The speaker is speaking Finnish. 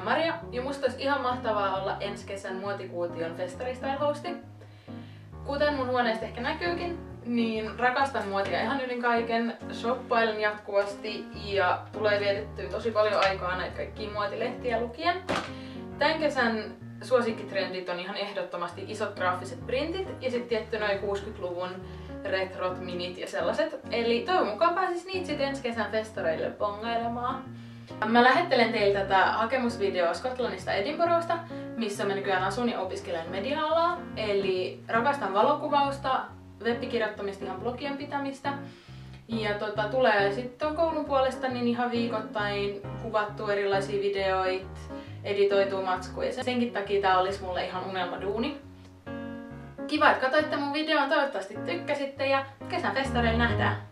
oon Maria ja musta olisi ihan mahtavaa olla ensi kesän Muotikuution festaristyle-hosti. Kuten mun huoneesta ehkä näkyykin, niin rakastan muotia ihan yli kaiken, shoppailen jatkuvasti ja tulee vietettyä tosi paljon aikaa näitä kaikkia muotilehtiä lukien. Tän kesän suosikkitrendit on ihan ehdottomasti isot graafiset printit ja sitten tietty noin 60-luvun retrot, minit ja sellaiset. Eli toivon mukaan pääsis niitä sit ensi kesän festareille bongailemaan. Mä lähettelen teille tätä hakemusvideoa Skotlannista Edinburghsta, missä mä nykyään asun ja opiskelen media-alaa. Eli rakastan valokuvausta, web-kirjoittamista, ihan blogien pitämistä. Ja tulee sitten koulun puolesta niin ihan viikoittain kuvattu erilaisia videoita, editoituu matskuja. Senkin takia tää olisi mulle ihan unelmaduuni. Kiva, että katsoitte mun videon, toivottavasti tykkäsitte ja kesän festareilla nähdään!